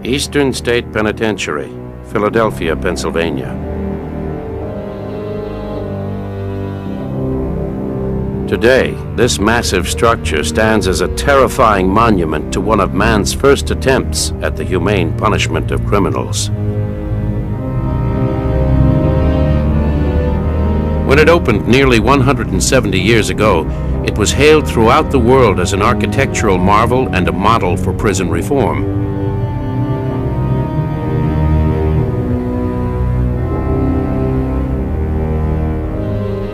Eastern State Penitentiary, Philadelphia, Pennsylvania. Today, this massive structure stands as a terrifying monument to one of man's first attempts at the humane punishment of criminals. When it opened nearly 170 years ago, it was hailed throughout the world as an architectural marvel and a model for prison reform.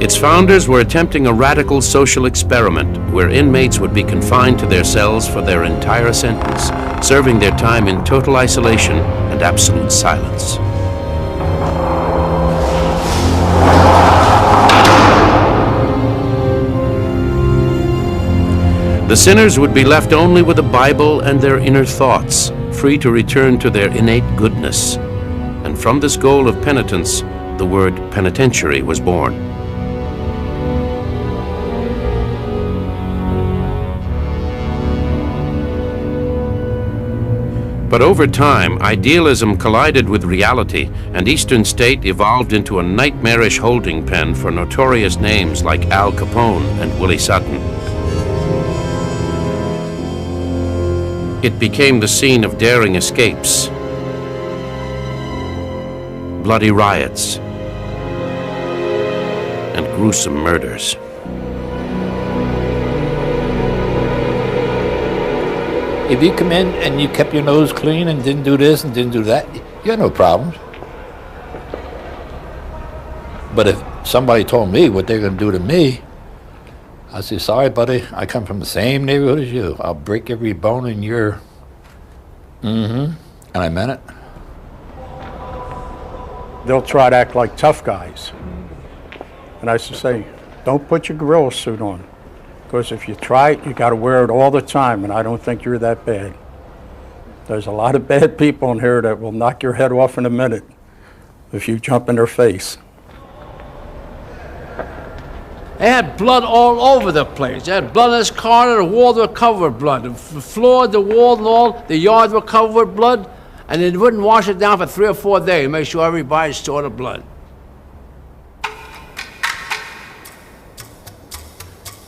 Its founders were attempting a radical social experiment where inmates would be confined to their cells for their entire sentence, serving their time in total isolation and absolute silence. The sinners would be left only with the Bible and their inner thoughts, free to return to their innate goodness. And from this goal of penitence, the word penitentiary was born. But over time, idealism collided with reality, and Eastern State evolved into a nightmarish holding pen for notorious names like Al Capone and Willie Sutton. It became the scene of daring escapes, bloody riots, and gruesome murders. If you come in and you kept your nose clean and didn't do this and didn't do that, you had no problems. But if somebody told me what they're going to do to me, I'd say, sorry, buddy, I come from the same neighborhood as you. I'll break every bone in your... And I meant it. They'll try to act like tough guys. And I used to say, don't put your gorilla suit on. Because if you try it, you got to wear it all the time, and I don't think you're that bad. There's a lot of bad people in here that will knock your head off in a minute if you jump in their face. They had blood all over the place. They had blood in this corner, the walls were covered with blood. The floor, the wall, and all, the yards were covered with blood, and they wouldn't wash it down for 3 or 4 days to make sure everybody saw the blood.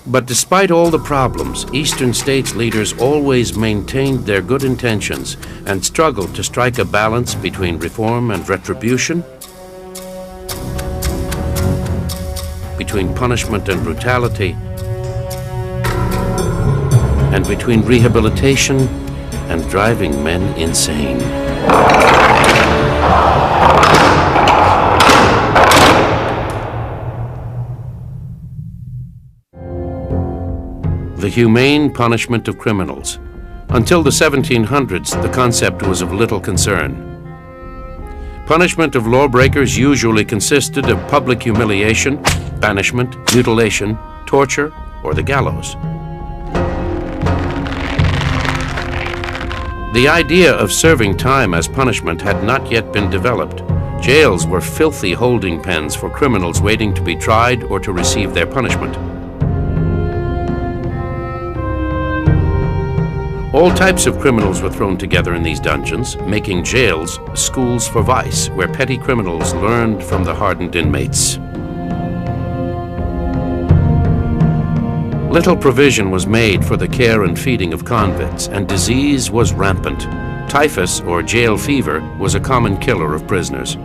But despite all the problems, Eastern State's leaders always maintained their good intentions and struggled to strike a balance between reform and retribution, between punishment and brutality, and between rehabilitation and driving men insane. The humane punishment of criminals. Until the 1700s, the concept was of little concern. Punishment of lawbreakers usually consisted of public humiliation, banishment, mutilation, torture, or the gallows. The idea of serving time as punishment had not yet been developed. Jails were filthy holding pens for criminals waiting to be tried or to receive their punishment. All types of criminals were thrown together in these dungeons, making jails schools for vice, where petty criminals learned from the hardened inmates. Little provision was made for the care and feeding of convicts, and disease was rampant. Typhus, or jail fever, was a common killer of prisoners.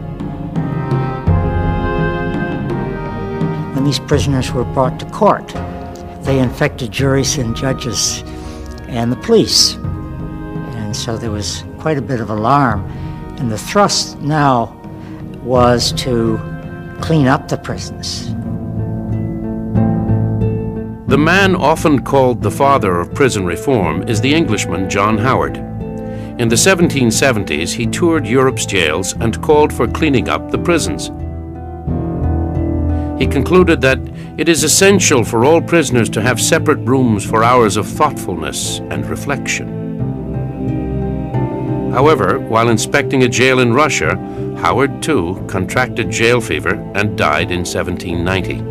When these prisoners were brought to court, they infected juries and judges and the police. And so there was quite a bit of alarm. And the thrust now was to clean up the prisons. The man often called the father of prison reform is the Englishman John Howard. In the 1770s, he toured Europe's jails and called for cleaning up the prisons. He concluded that it is essential for all prisoners to have separate rooms for hours of thoughtfulness and reflection. However, while inspecting a jail in Russia, Howard too contracted jail fever and died in 1790.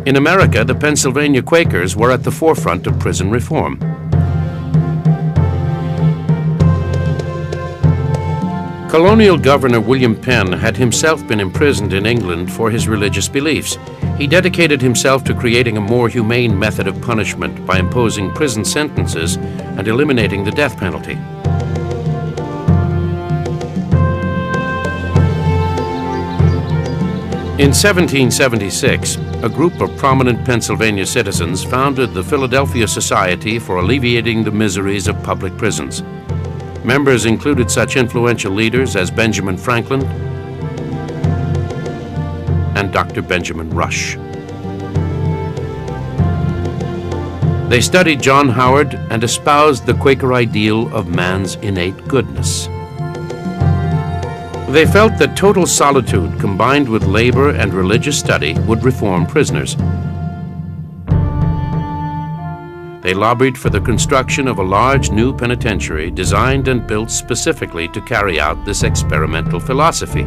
In America, the Pennsylvania Quakers were at the forefront of prison reform. Colonial Governor William Penn had himself been imprisoned in England for his religious beliefs. He dedicated himself to creating a more humane method of punishment by imposing prison sentences and eliminating the death penalty. In 1776, a group of prominent Pennsylvania citizens founded the Philadelphia Society for Alleviating the Miseries of Public Prisons. Members included such influential leaders as Benjamin Franklin and Dr. Benjamin Rush. They studied John Howard and espoused the Quaker ideal of man's innate goodness. They felt that total solitude combined with labor and religious study would reform prisoners. They lobbied for the construction of a large new penitentiary designed and built specifically to carry out this experimental philosophy.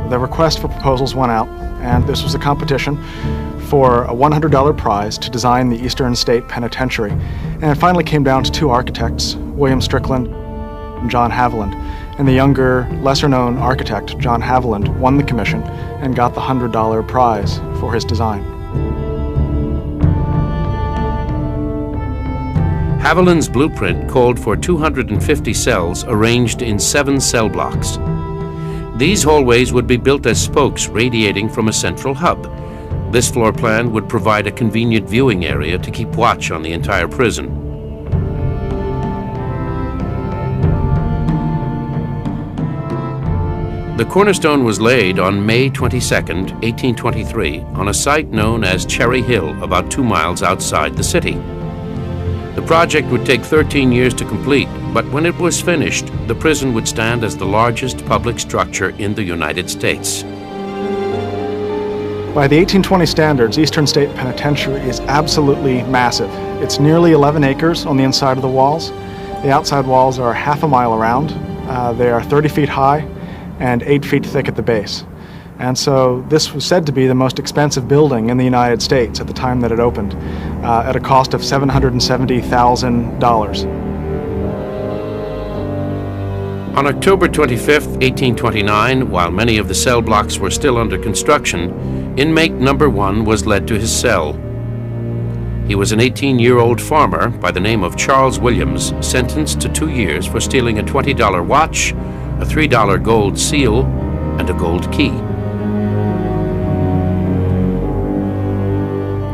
The request for proposals went out, and this was a competition for a $100 prize to design the Eastern State Penitentiary. And it finally came down to two architects, William Strickland and John Haviland. And the younger, lesser-known architect, John Haviland, won the commission and got the $100 prize for his design. Haviland's blueprint called for 250 cells arranged in 7 cell blocks. These hallways would be built as spokes radiating from a central hub. This floor plan would provide a convenient viewing area to keep watch on the entire prison. The cornerstone was laid on May 22, 1823, on a site known as Cherry Hill, about 2 miles outside the city. The project would take 13 years to complete, but when it was finished, the prison would stand as the largest public structure in the United States. By the 1820 standards, Eastern State Penitentiary is absolutely massive. It's nearly 11 acres on the inside of the walls. The outside walls are half a mile around. They are 30 feet high and 8 feet thick at the base. And so this was said to be the most expensive building in the United States at the time that it opened, at a cost of $770,000. On October 25, 1829, while many of the cell blocks were still under construction, inmate number 1 was led to his cell. He was an 18-year-old farmer by the name of Charles Williams, sentenced to 2 years for stealing a $20 watch, a $3 gold seal, and a gold key.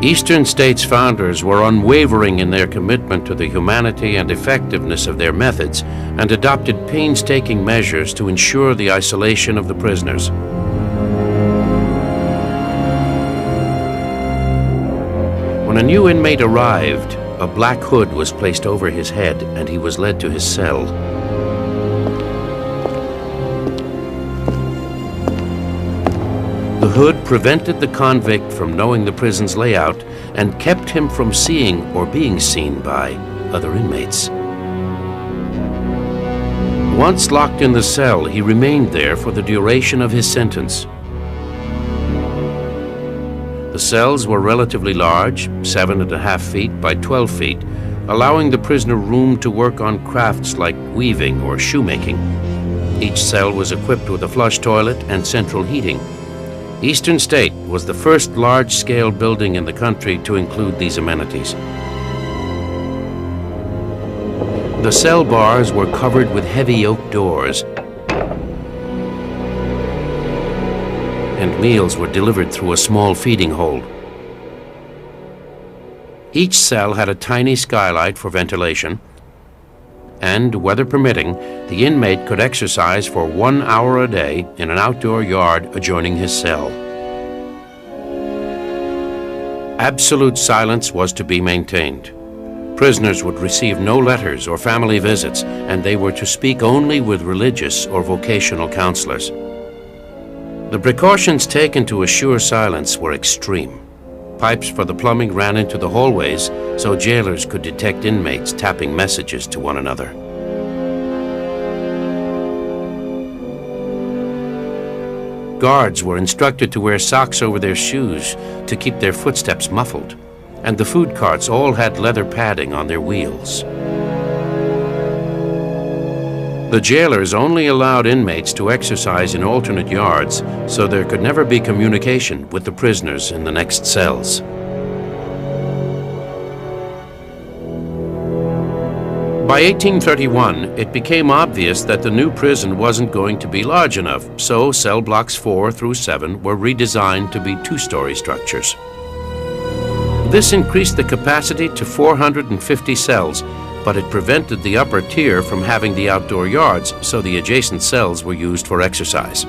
Eastern State's founders were unwavering in their commitment to the humanity and effectiveness of their methods and adopted painstaking measures to ensure the isolation of the prisoners. When a new inmate arrived, a black hood was placed over his head and he was led to his cell. The hood prevented the convict from knowing the prison's layout and kept him from seeing or being seen by other inmates. Once locked in the cell, he remained there for the duration of his sentence. The cells were relatively large, 7.5 feet by 12 feet, allowing the prisoner room to work on crafts like weaving or shoemaking. Each cell was equipped with a flush toilet and central heating. Eastern State was the first large-scale building in the country to include these amenities. The cell bars were covered with heavy oak doors, and meals were delivered through a small feeding hole. Each cell had a tiny skylight for ventilation, and, weather permitting, the inmate could exercise for 1 hour a day in an outdoor yard adjoining his cell. Absolute silence was to be maintained. Prisoners would receive no letters or family visits, and they were to speak only with religious or vocational counselors. The precautions taken to assure silence were extreme. Pipes for the plumbing ran into the hallways so jailers could detect inmates tapping messages to one another. Guards were instructed to wear socks over their shoes to keep their footsteps muffled, and the food carts all had leather padding on their wheels. The jailers only allowed inmates to exercise in alternate yards, so there could never be communication with the prisoners in the next cells. By 1831, it became obvious that the new prison wasn't going to be large enough, so cell blocks 4 through 7 were redesigned to be two-story structures. This increased the capacity to 450 cells, but it prevented the upper tier from having the outdoor yards, so the adjacent cells were used for exercise.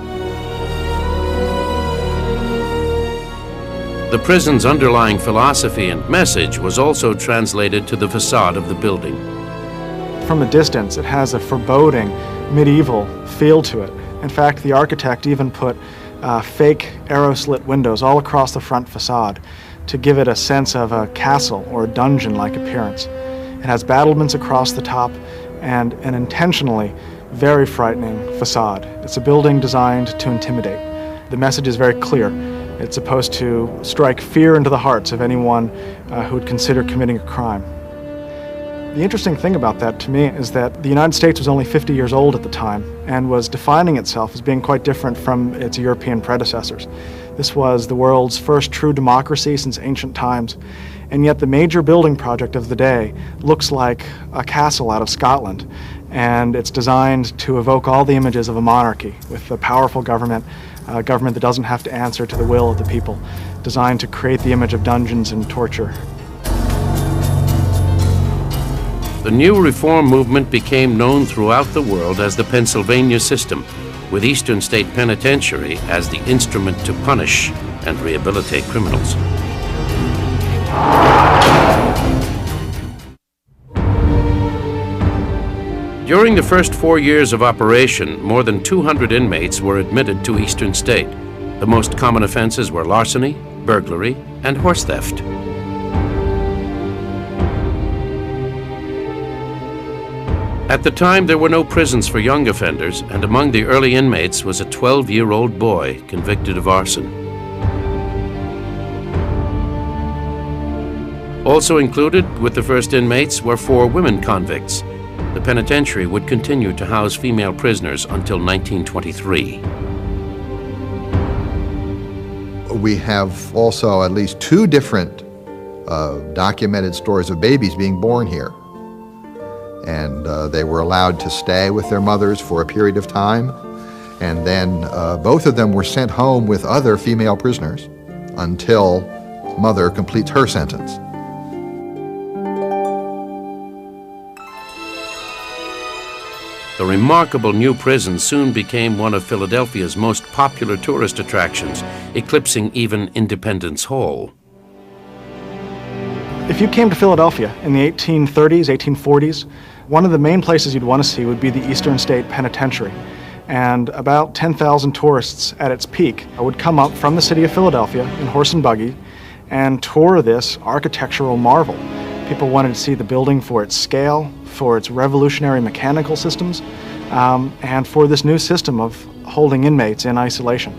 The prison's underlying philosophy and message was also translated to the facade of the building. From a distance, it has a foreboding, medieval feel to it. In fact, the architect even put fake arrow-slit windows all across the front facade to give it a sense of a castle or a dungeon-like appearance. It has battlements across the top and an intentionally very frightening facade. It's a building designed to intimidate. The message is very clear. It's supposed to strike fear into the hearts of anyone who would consider committing a crime. The interesting thing about that to me is that the United States was only 50 years old at the time and was defining itself as being quite different from its European predecessors. This was the world's first true democracy since ancient times, and yet the major building project of the day looks like a castle out of Scotland, and it's designed to evoke all the images of a monarchy with a powerful government, a government that doesn't have to answer to the will of the people, designed to create the image of dungeons and torture. The new reform movement became known throughout the world as the Pennsylvania System, with Eastern State Penitentiary as the instrument to punish and rehabilitate criminals. During the first 4 years of operation, more than 200 inmates were admitted to Eastern State. The most common offenses were larceny, burglary, and horse theft. At the time, there were no prisons for young offenders, and among the early inmates was a 12-year-old boy convicted of arson. Also included with the first inmates were 4 women convicts. The penitentiary would continue to house female prisoners until 1923. We have also at least 2 different documented stories of babies being born here. And they were allowed to stay with their mothers for a period of time. And then both of them were sent home with other female prisoners until mother completes her sentence. The remarkable new prison soon became one of Philadelphia's most popular tourist attractions, eclipsing even Independence Hall. If you came to Philadelphia in the 1830s, 1840s, one of the main places you'd want to see would be the Eastern State Penitentiary. And about 10,000 tourists at its peak would come up from the city of Philadelphia in horse and buggy and tour this architectural marvel. People wanted to see the building for its scale, for its revolutionary mechanical systems, and for this new system of holding inmates in isolation.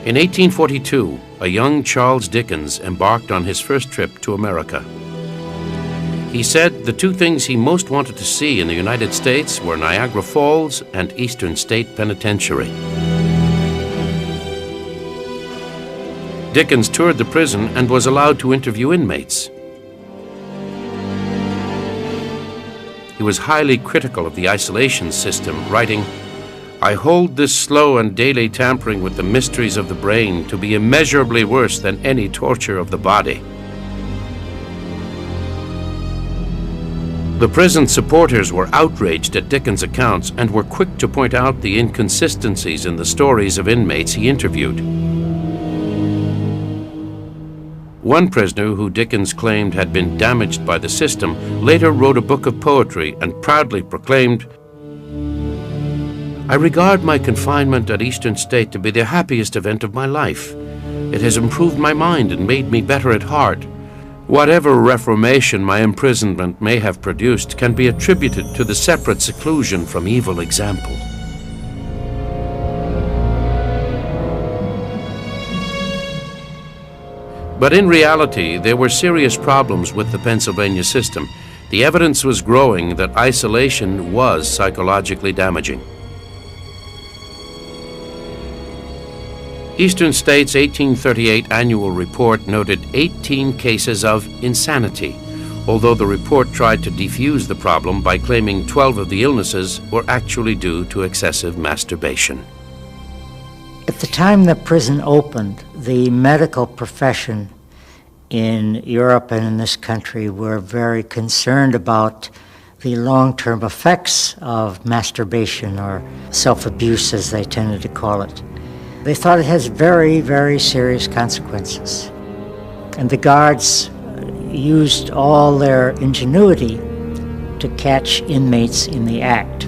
In 1842, a young Charles Dickens embarked on his first trip to America. He said the 2 things he most wanted to see in the United States were Niagara Falls and Eastern State Penitentiary. Dickens toured the prison and was allowed to interview inmates. He was highly critical of the isolation system, writing, "I hold this slow and daily tampering with the mysteries of the brain to be immeasurably worse than any torture of the body." The prison supporters were outraged at Dickens' accounts and were quick to point out the inconsistencies in the stories of inmates he interviewed. One prisoner who Dickens claimed had been damaged by the system later wrote a book of poetry and proudly proclaimed, "I regard my confinement at Eastern State to be the happiest event of my life. It has improved my mind and made me better at heart. Whatever reformation my imprisonment may have produced can be attributed to the separate seclusion from evil example." But in reality, there were serious problems with the Pennsylvania system. the evidence was growing that isolation was psychologically damaging. Eastern State's 1838 annual report noted 18 cases of insanity, although the report tried to defuse the problem by claiming 12 of the illnesses were actually due to excessive masturbation. At the time the prison opened, the medical profession in Europe and in this country were very concerned about the long-term effects of masturbation, or self-abuse as they tended to call it. They thought it has very, very serious consequences. And the guards used all their ingenuity to catch inmates in the act.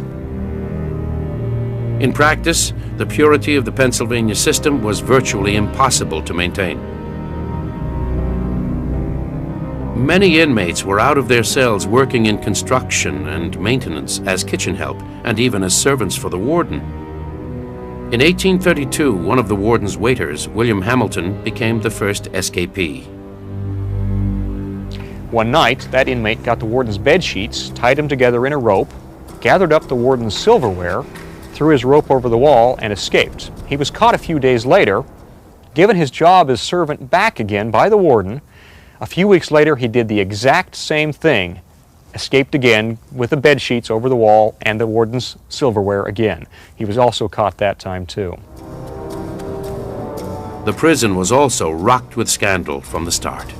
In practice, the purity of the Pennsylvania system was virtually impossible to maintain. Many inmates were out of their cells working in construction and maintenance as kitchen help and even as servants for the warden. In 1832, one of the warden's waiters, William Hamilton, became the first escapee. One night, that inmate got the warden's bed sheets, tied them together in a rope, gathered up the warden's silverware, threw his rope over the wall, and escaped. He was caught a few days later, given his job as servant back again by the warden. A few weeks later, he did the exact same thing, escaped again with the bed sheets over the wall and the warden's silverware again. He was also caught that time too. The prison was also rocked with scandal from the start.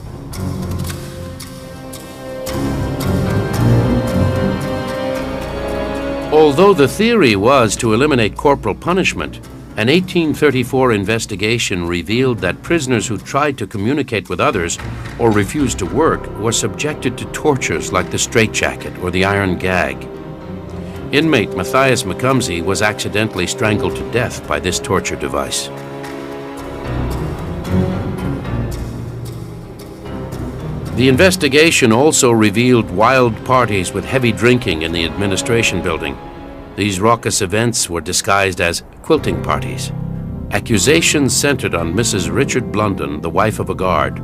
Although the theory was to eliminate corporal punishment, an 1834 investigation revealed that prisoners who tried to communicate with others or refused to work were subjected to tortures like the straitjacket or the iron gag. Inmate Matthias McCumsey was accidentally strangled to death by this torture device. The investigation also revealed wild parties with heavy drinking in the administration building. These raucous events were disguised as quilting parties. Accusations centered on Mrs. Richard Blunden, the wife of a guard.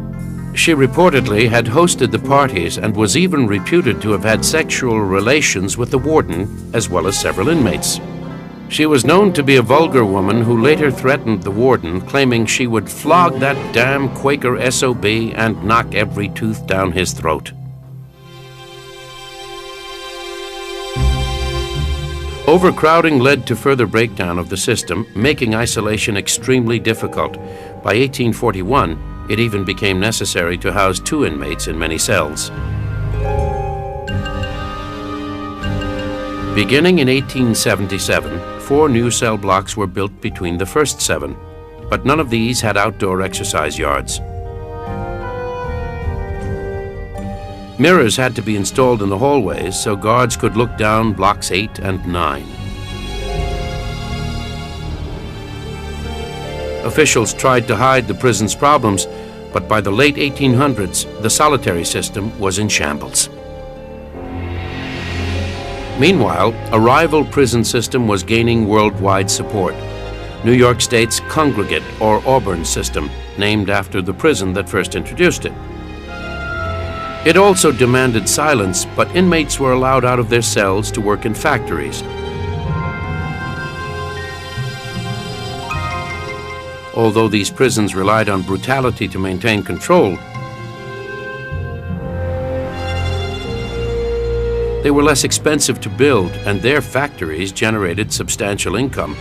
She reportedly had hosted the parties and was even reputed to have had sexual relations with the warden as well as several inmates. She was known to be a vulgar woman who later threatened the warden, claiming she would flog that damn Quaker SOB and knock every tooth down his throat. Overcrowding led to further breakdown of the system, making isolation extremely difficult. By 1841, it even became necessary to house 2 inmates in many cells. Beginning in 1877, 4 new cell blocks were built between the first 7, but none of these had outdoor exercise yards. Mirrors had to be installed in the hallways so guards could look down blocks 8 and 9. Officials tried to hide the prison's problems, but by the late 1800s, the solitary system was in shambles. Meanwhile, a rival prison system was gaining worldwide support. New York State's Congregate or Auburn system, named after the prison that first introduced it. It also demanded silence, but inmates were allowed out of their cells to work in factories. Although these prisons relied on brutality to maintain control, they were less expensive to build, and their factories generated substantial income.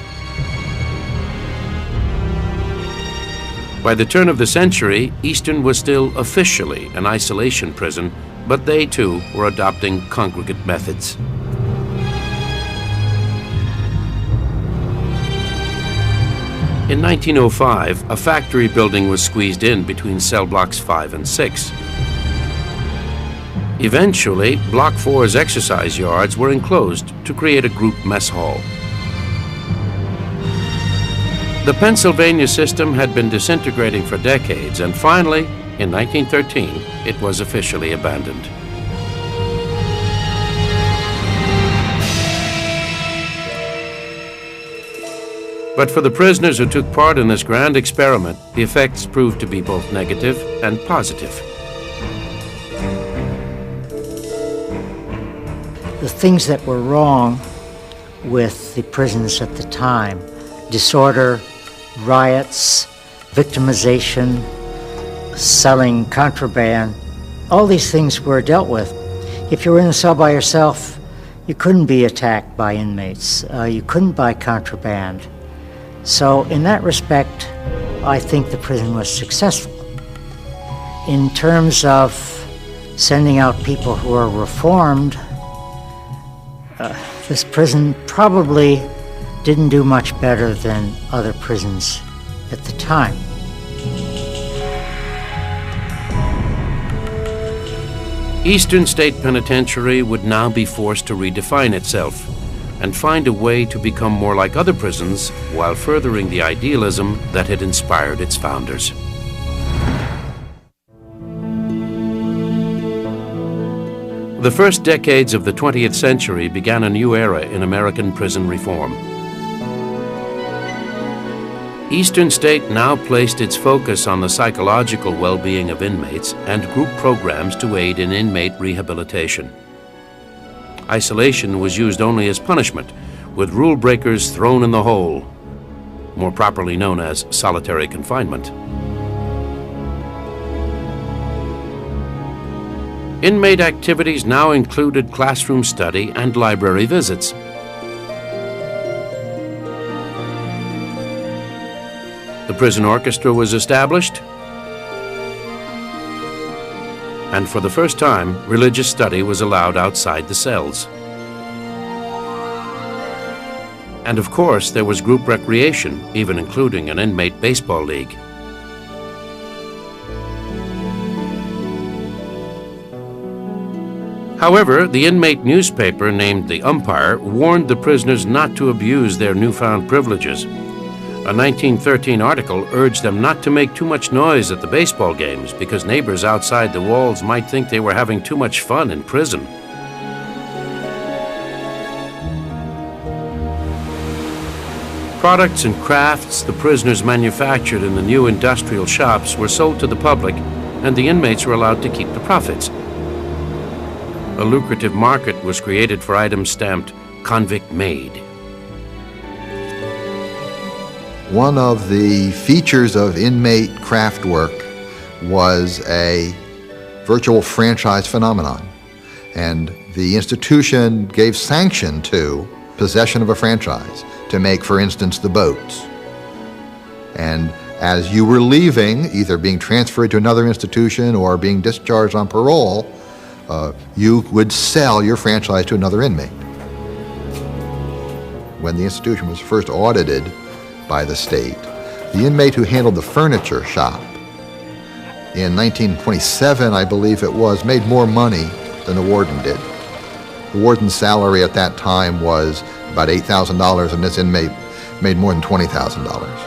By the turn of the century, Eastern was still officially an isolation prison, but they too were adopting congregate methods. In 1905, a factory building was squeezed in between cell blocks 5 and 6. Eventually, Block 4's exercise yards were enclosed to create a group mess hall. The Pennsylvania system had been disintegrating for decades, and finally, in 1913, it was officially abandoned. But for the prisoners who took part in this grand experiment, the effects proved to be both negative and positive. things that were wrong with the prisons at the time: disorder, riots, victimization, selling contraband. All these things were dealt with. If you were in a cell by yourself, you couldn't be attacked by inmates. You couldn't buy contraband. So in that respect, I think the prison was successful. In terms of sending out people who are reformed, this prison probably didn't do much better than other prisons at the time. Eastern State Penitentiary would now be forced to redefine itself and find a way to become more like other prisons while furthering the idealism that had inspired its founders. The first decades of the 20th century began a new era in American prison reform. Eastern State now placed its focus on the psychological well-being of inmates and group programs to aid in inmate rehabilitation. Isolation was used only as punishment, with rule breakers thrown in the hole, more properly known as solitary confinement. Inmate activities now included classroom study and library visits. The prison orchestra was established, and for the first time, religious study was allowed outside the cells. And of course, there was group recreation, even including an inmate baseball league. However, the inmate newspaper named The Umpire warned the prisoners not to abuse their newfound privileges. A 1913 article urged them not to make too much noise at the baseball games because neighbors outside the walls might think they were having too much fun in prison. Products and crafts the prisoners manufactured in the new industrial shops were sold to the public, and the inmates were allowed to keep the profits. A lucrative market was created for items stamped "Convict Made." One of the features of inmate craft work was a virtual franchise phenomenon, and the institution gave sanction to possession of a franchise to make, for instance, the boats. And as you were leaving, either being transferred to another institution or being discharged on parole, you would sell your franchise to another inmate. When the institution was first audited by the state, the inmate who handled the furniture shop in 1927, I believe it was, made more money than the warden did. The warden's salary at that time was about $8,000, and this inmate made more than $20,000.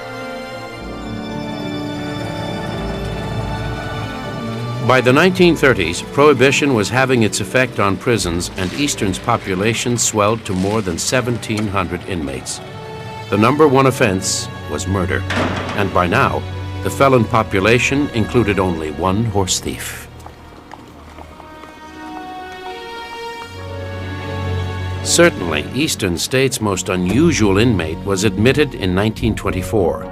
By the 1930s, Prohibition was having its effect on prisons, and Eastern's population swelled to more than 1,700 inmates. The number one offense was murder, and by now, the felon population included only one horse thief. Certainly, Eastern State's most unusual inmate was admitted in 1924.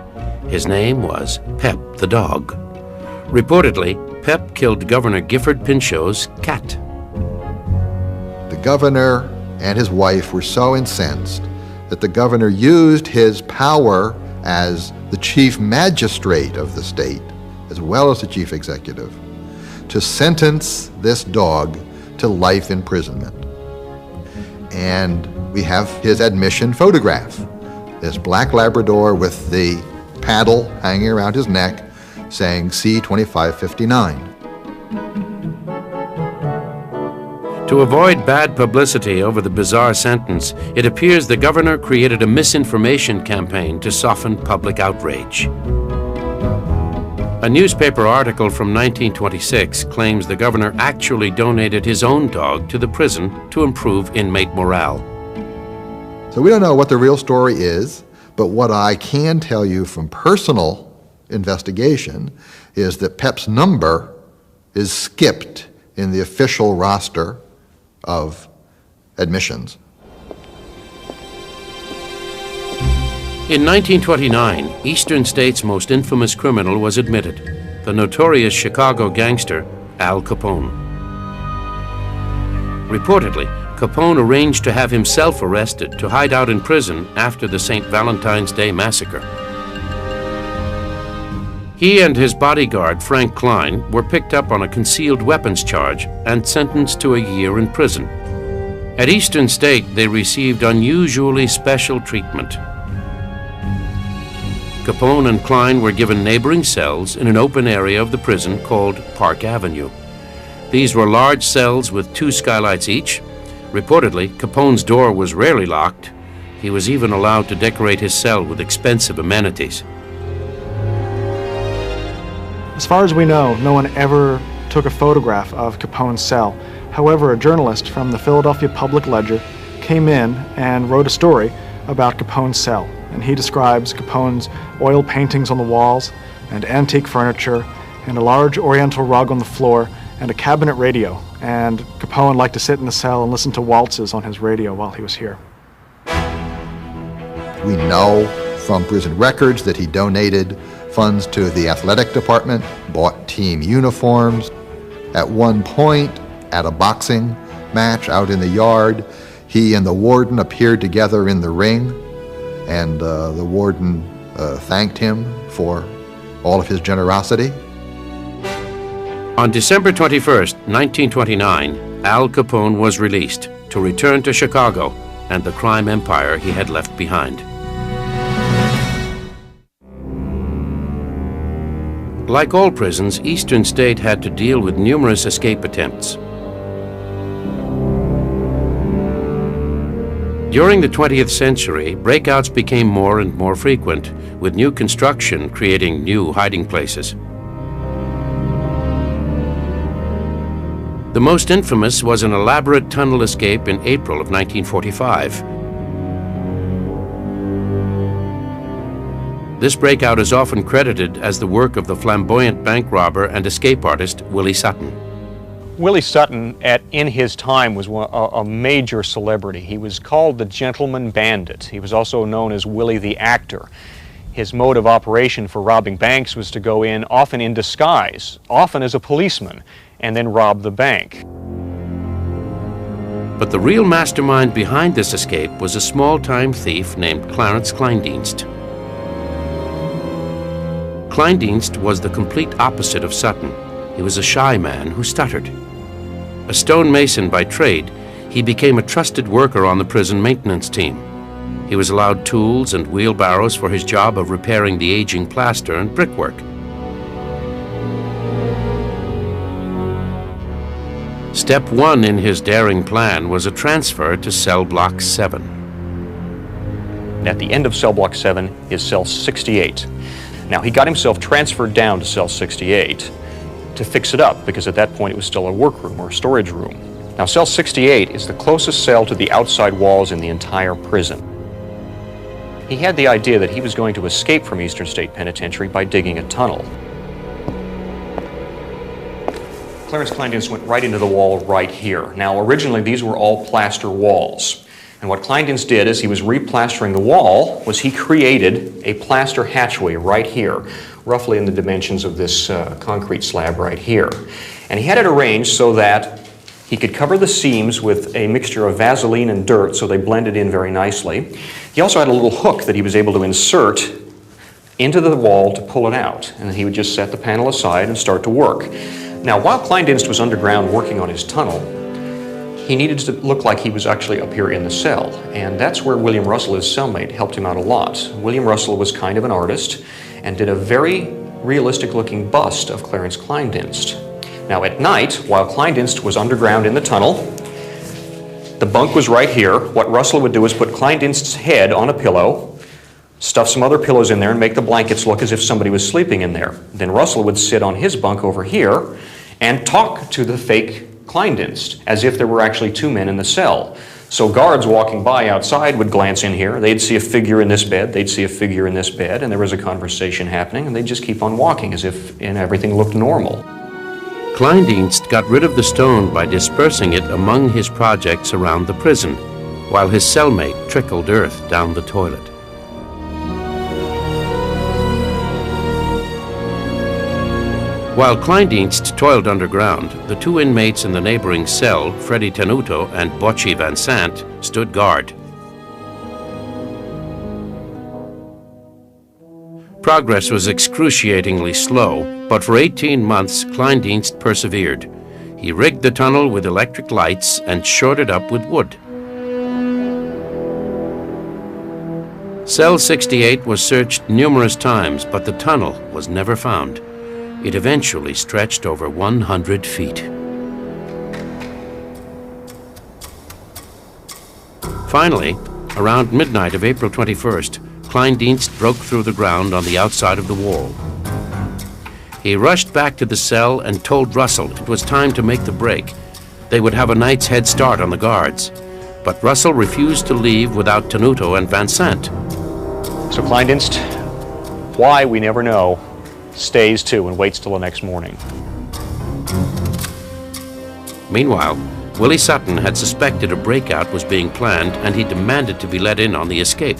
His name was Pep the dog. Reportedly, Pep killed Governor Gifford Pinchot's cat. The governor and his wife were so incensed that the governor used his power as the chief magistrate of the state, as well as the chief executive, to sentence this dog to life imprisonment. And we have his admission photograph. This black Labrador with the paddle hanging around his neck saying C-2559. To avoid bad publicity over the bizarre sentence, it appears the governor created a misinformation campaign to soften public outrage. A newspaper article from 1926 claims the governor actually donated his own dog to the prison to improve inmate morale. So we don't know what the real story is, but what I can tell you from personal investigation is that Pep's number is skipped in the official roster of admissions. In 1929, Eastern State's most infamous criminal was admitted, the notorious Chicago gangster Al Capone. Reportedly, Capone arranged to have himself arrested to hide out in prison after the St. Valentine's Day massacre. He and his bodyguard, Frank Klein, were picked up on a concealed weapons charge and sentenced to a year in prison. At Eastern State, they received unusually special treatment. Capone and Klein were given neighboring cells in an open area of the prison called Park Avenue. These were large cells with 2 skylights each. Reportedly, Capone's door was rarely locked. He was even allowed to decorate his cell with expensive amenities. As far as we know, no one ever took a photograph of Capone's cell. However, a journalist from the Philadelphia Public Ledger came in and wrote a story about Capone's cell. And he describes Capone's oil paintings on the walls, and antique furniture, and a large oriental rug on the floor, and a cabinet radio. And Capone liked to sit in the cell and listen to waltzes on his radio while he was here. We know from prison records that he donated funds to the athletic department, bought team uniforms. At one point, at a boxing match out in the yard, he and the warden appeared together in the ring, and the warden thanked him for all of his generosity. On December 21st, 1929, Al Capone was released to return to Chicago and the crime empire he had left behind. Like all prisons, Eastern State had to deal with numerous escape attempts. During the 20th century, breakouts became more and more frequent, with new construction creating new hiding places. The most infamous was an elaborate tunnel escape in April of 1945. This breakout is often credited as the work of the flamboyant bank robber and escape artist Willie Sutton. Willie Sutton, in his time, was a major celebrity. He was called the Gentleman Bandit. He was also known as Willie the Actor. His mode of operation for robbing banks was to go in, often in disguise, often as a policeman, and then rob the bank. But the real mastermind behind this escape was a small-time thief named Clarence Kleindienst. Kleindienst was the complete opposite of Sutton. He was a shy man who stuttered. A stonemason by trade, he became a trusted worker on the prison maintenance team. He was allowed tools and wheelbarrows for his job of repairing the aging plaster and brickwork. Step 1 in his daring plan was a transfer to cell block 7. And at the end of cell block 7 is cell 68. Now, he got himself transferred down to cell 68 to fix it up, because at that point it was still a workroom or a storage room. Now, cell 68 is the closest cell to the outside walls in the entire prison. He had the idea that he was going to escape from Eastern State Penitentiary by digging a tunnel. Clarence Kleindienst went right into the wall right here. Now, originally these were all plaster walls. And what Kleindienst did as he was replastering the wall was he created a plaster hatchway right here, roughly in the dimensions of this concrete slab right here. And he had it arranged so that he could cover the seams with a mixture of Vaseline and dirt so they blended in very nicely. He also had a little hook that he was able to insert into the wall to pull it out. And then he would just set the panel aside and start to work. Now, while Kleindienst was underground working on his tunnel, he needed to look like he was actually up here in the cell. And that's where William Russell, his cellmate, helped him out a lot. William Russell was kind of an artist and did a very realistic-looking bust of Clarence Kleindienst. Now, at night, while Kleindienst was underground in the tunnel, the bunk was right here. What Russell would do is put Kleindienst's head on a pillow, stuff some other pillows in there, and make the blankets look as if somebody was sleeping in there. Then Russell would sit on his bunk over here and talk to the fake Kleindienst, as if there were actually 2 men in the cell. So guards walking by outside would glance in here, they'd see a figure in this bed, they'd see a figure in this bed, and there was a conversation happening, and they'd just keep on walking as if everything looked normal. Kleindienst got rid of the stone by dispersing it among his projects around the prison, while his cellmate trickled earth down the toilet. While Kleindienst toiled underground, the two inmates in the neighboring cell, Freddy Tenuto and Bocci Van Sant, stood guard. Progress was excruciatingly slow, but for 18 months Kleindienst persevered. He rigged the tunnel with electric lights and shored it up with wood. Cell 68 was searched numerous times, but the tunnel was never found. It eventually stretched over 100 feet. Finally, around midnight of April 21st, Kleindienst broke through the ground on the outside of the wall. He rushed back to the cell and told Russell it was time to make the break. They would have a night's head start on the guards. But Russell refused to leave without Tenuto and Van Sant. So Kleindienst, why we never know, stays too and waits till the next morning. Meanwhile, Willie Sutton had suspected a breakout was being planned, and he demanded to be let in on the escape.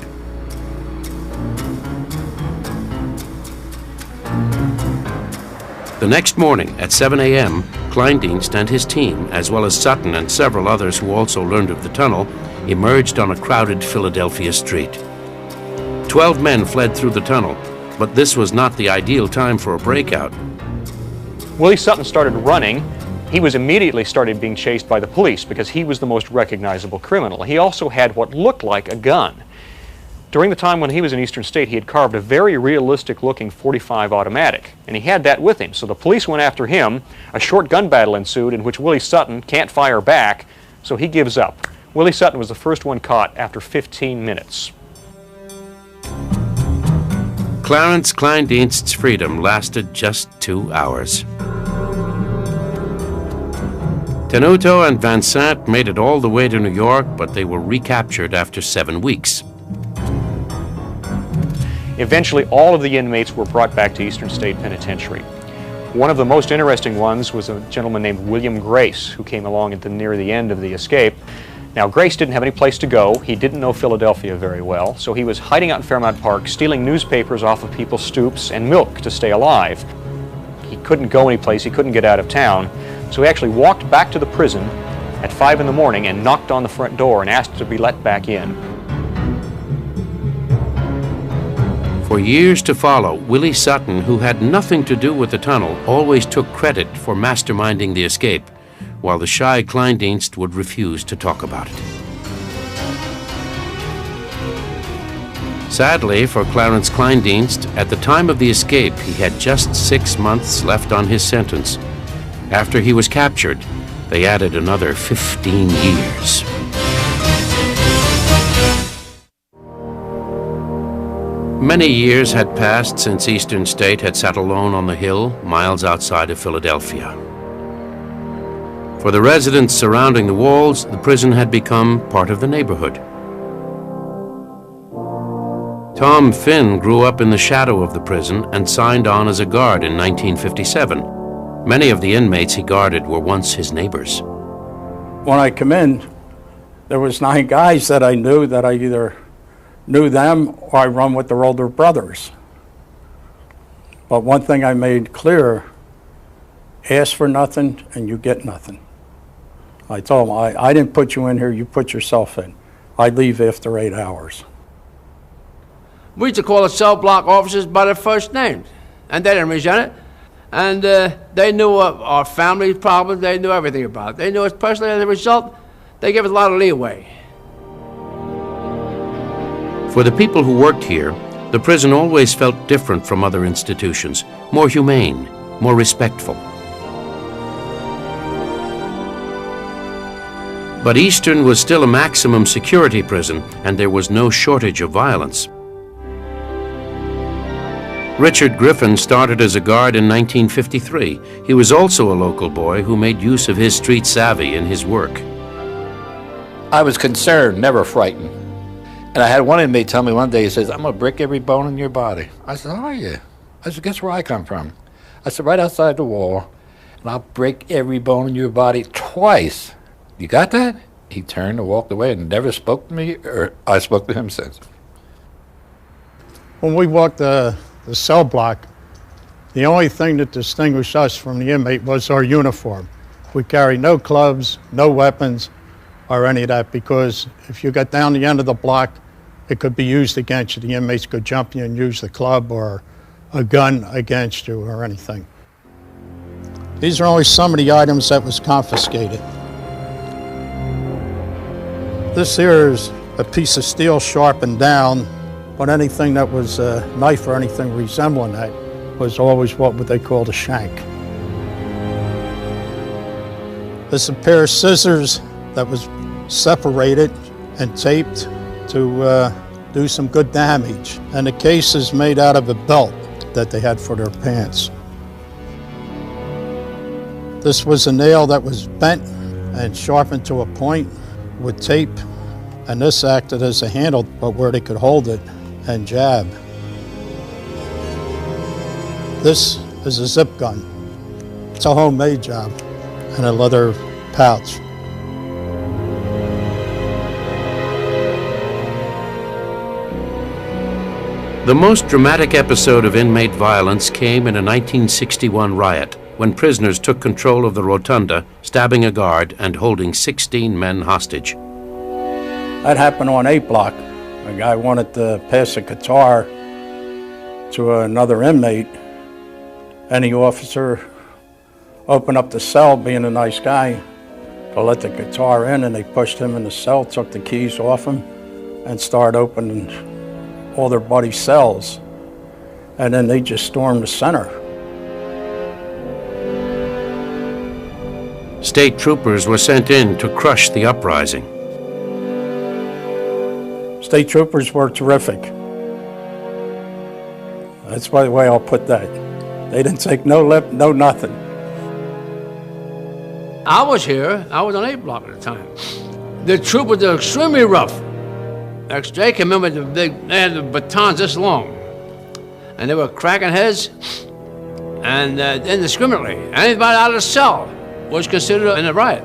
The next morning at 7 a.m., Kleindienst and his team, as well as Sutton and several others who also learned of the tunnel, emerged on a crowded Philadelphia street. 12 men fled through the tunnel, but this was not the ideal time for a breakout. Willie Sutton started running. He was immediately started being chased by the police because he was the most recognizable criminal. He also had what looked like a gun. During the time when he was in Eastern State, he had carved a very realistic-looking .45 automatic, and he had that with him. So the police went after him. A short gun battle ensued in which Willie Sutton can't fire back, so he gives up. Willie Sutton was the first one caught after 15 minutes. Clarence Kleindienst's freedom lasted just 2 hours. Tenuto and Van Sant made it all the way to New York, but they were recaptured after 7 weeks. Eventually, all of the inmates were brought back to Eastern State Penitentiary. One of the most interesting ones was a gentleman named William Grace, who came along near the end of the escape. Now, Grace didn't have any place to go. He didn't know Philadelphia very well, so he was hiding out in Fairmount Park, stealing newspapers off of people's stoops and milk to stay alive. He couldn't go anyplace. He couldn't get out of town, so he actually walked back to the prison at 5 in the morning and knocked on the front door and asked to be let back in. For years to follow, Willie Sutton, who had nothing to do with the tunnel, always took credit for masterminding the escape, while the shy Kleindienst would refuse to talk about it. Sadly for Clarence Kleindienst, at the time of the escape, he had just 6 months left on his sentence. After he was captured, they added another 15 years. Many years had passed since Eastern State had sat alone on the hill, miles outside of Philadelphia. For the residents surrounding the walls, the prison had become part of the neighborhood. Tom Finn grew up in the shadow of the prison and signed on as a guard in 1957. Many of the inmates he guarded were once his neighbors. When I come in, there was 9 guys that I knew that I either knew them or I run with their older brothers. But one thing I made clear, ask for nothing and you get nothing. I told them, I didn't put you in here, you put yourself in. I leave after 8 hours. We used to call the cell block officers by their first names, and they didn't resent it. And they knew our family problems, they knew everything about it. They knew us personally, as a result, they gave us a lot of leeway. For the people who worked here, the prison always felt different from other institutions, more humane, more respectful. But Eastern was still a maximum security prison, and there was no shortage of violence. Richard Griffin started as a guard in 1953. He was also a local boy who made use of his street savvy in his work. I was concerned, never frightened. And I had one inmate tell me one day, he says, I'm going to break every bone in your body. I said, how are you? I said, guess where I come from? I said, right outside the wall. and I'll break every bone in your body twice. You got that? He turned and walked away and never spoke to me, or I spoke to him since. When we walked the cell block, the only thing that distinguished us from the inmate was our uniform. We carry no clubs, no weapons, or any of that, because if you got down the end of the block, it could be used against you. The inmates could jump you and use the club or a gun against you or anything. These are only some of the items that was confiscated. This here is a piece of steel sharpened down, but anything that was a knife or anything resembling that was always what they called a shank. This is a pair of scissors that was separated and taped to do some good damage. And the case is made out of a belt that they had for their pants. This was a nail that was bent and sharpened to a point with tape, and this acted as a handle, but where they could hold it and jab. This is a zip gun. It's a homemade job in a leather pouch. The most dramatic episode of inmate violence came in a 1961 riot when prisoners took control of the rotunda, stabbing a guard and holding 16 men hostage. That happened on 8 Block. A guy wanted to pass a guitar to another inmate. Any officer opened up the cell, being a nice guy, to let the guitar in, and they pushed him in the cell, took the keys off him, and started opening all their buddies' cells. And then they just stormed the center. State troopers were sent in to crush the uprising. State troopers were terrific. That's the way I'll put that. They didn't take no lip, no nothing. I was here. I was on 8 Block at the time. The troopers were extremely rough. They can remember they had the batons this long, and they were cracking heads, and indiscriminately. Anybody out of the cell was considered in a riot.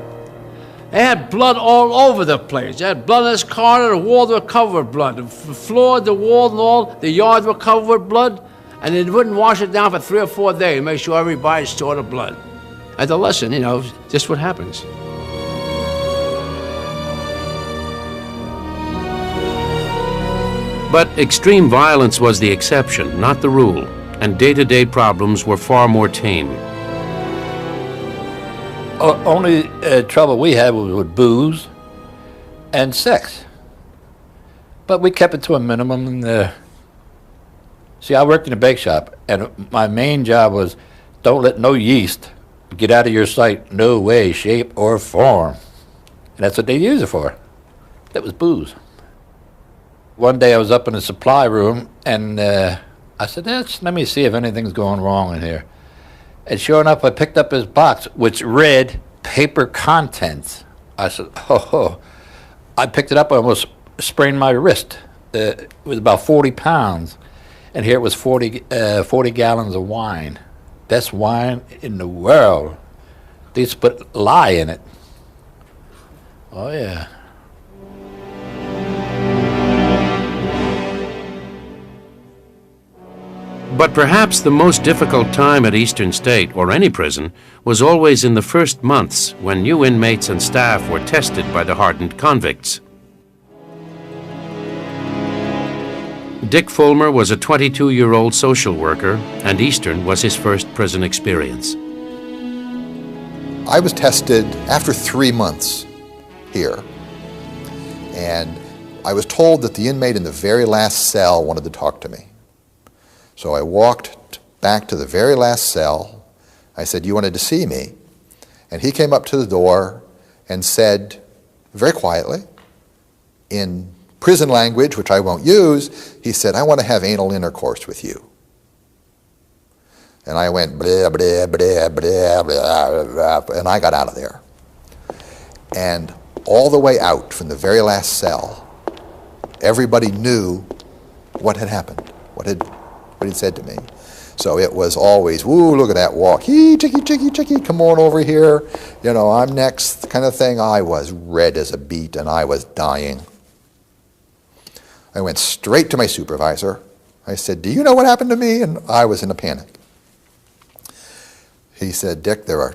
They had blood all over the place. They had blood in this corner, the walls were covered with blood. The floor, the wall, and all, the yards were covered with blood, and they wouldn't wash it down for 3 or 4 days to make sure everybody saw the blood. As a lesson, just what happens. But extreme violence was the exception, not the rule, and day-to-day problems were far more tame. Only trouble we had was with booze and sex. But we kept it to a minimum. And, see, I worked in a bake shop, and my main job was don't let no yeast get out of your sight, no way, shape, or form. And that's what they use it for. That was booze. One day I was up in the supply room, and I said, let me see if anything's going wrong in here. And sure enough, I picked up his box, which read paper contents. I said, oh. I picked it up, I almost sprained my wrist. It was about 40 pounds. And here it was 40 gallons of wine. Best wine in the world. They used to put lye in it. Oh, yeah. But perhaps the most difficult time at Eastern State, or any prison, was always in the first months when new inmates and staff were tested by the hardened convicts. Dick Fulmer was a 22-year-old social worker, and Eastern was his first prison experience. I was tested after 3 months here, and I was told that the inmate in the very last cell wanted to talk to me. So I walked back to the very last cell. I said, "You wanted to see me?" And he came up to the door and said, very quietly, in prison language, which I won't use, he said, "I want to have anal intercourse with you." And I went, blah, blah, blah, blah, blah, blah, and I got out of there. And all the way out from the very last cell, everybody knew what had happened, what had somebody said to me. So it was always, woo, look at that walk. Hee, chicky, chicky, chicky, come on over here. You know, I'm next kind of thing. I was red as a beet and I was dying. I went straight to my supervisor. I said, do you know what happened to me? And I was in a panic. He said, Dick, there are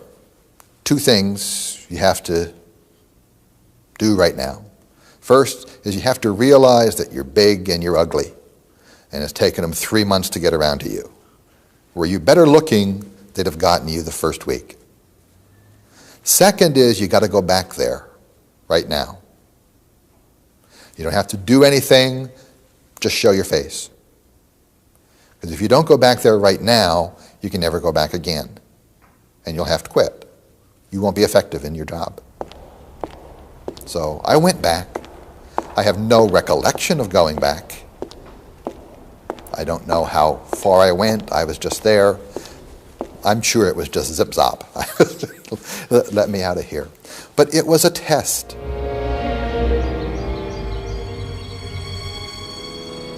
2 things you have to do right now. First is you have to realize that you're big and you're ugly, and it's taken them 3 months to get around to you. Were you better looking, they'd have gotten you the first week. Second is you got to go back there right now. You don't have to do anything, just show your face. Because if you don't go back there right now, you can never go back again, and you'll have to quit. You won't be effective in your job. So I went back. I have no recollection of going back. I don't know how far I went. I was just there. I'm sure it was just zip-zop. Let me out of here. But it was a test.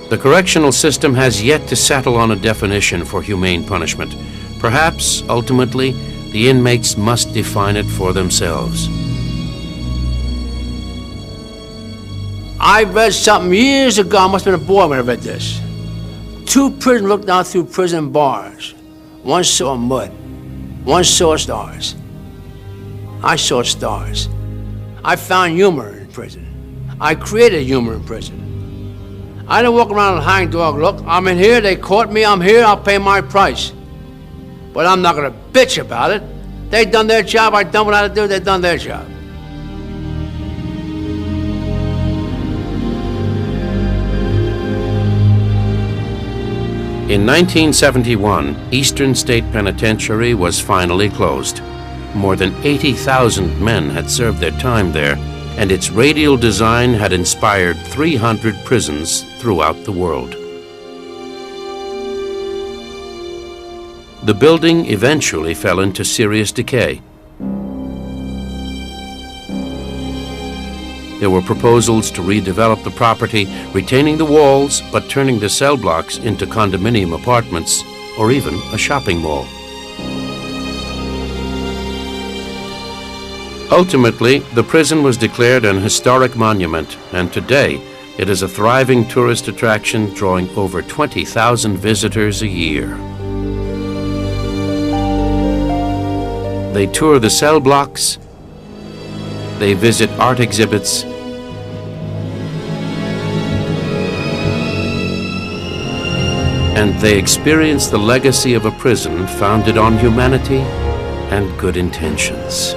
The correctional system has yet to settle on a definition for humane punishment. Perhaps, ultimately, the inmates must define it for themselves. I read something years ago, I must have been a boy when I read this. 2 prisoners looked down through prison bars. One saw mud, one saw stars. I saw stars. I found humor in prison. I created humor in prison. I didn't walk around and hang dog, look, I'm in here, they caught me, I'm here, I'll pay my price. But I'm not gonna bitch about it. They done their job, I done what I had to do, they done their job. In 1971, Eastern State Penitentiary was finally closed. More than 80,000 men had served their time there, and its radial design had inspired 300 prisons throughout the world. The building eventually fell into serious decay. There were proposals to redevelop the property, retaining the walls, but turning the cell blocks into condominium apartments or even a shopping mall. Ultimately, the prison was declared an historic monument, and today it is a thriving tourist attraction drawing over 20,000 visitors a year. They tour the cell blocks, they visit art exhibits, and they experience the legacy of a prison founded on humanity and good intentions.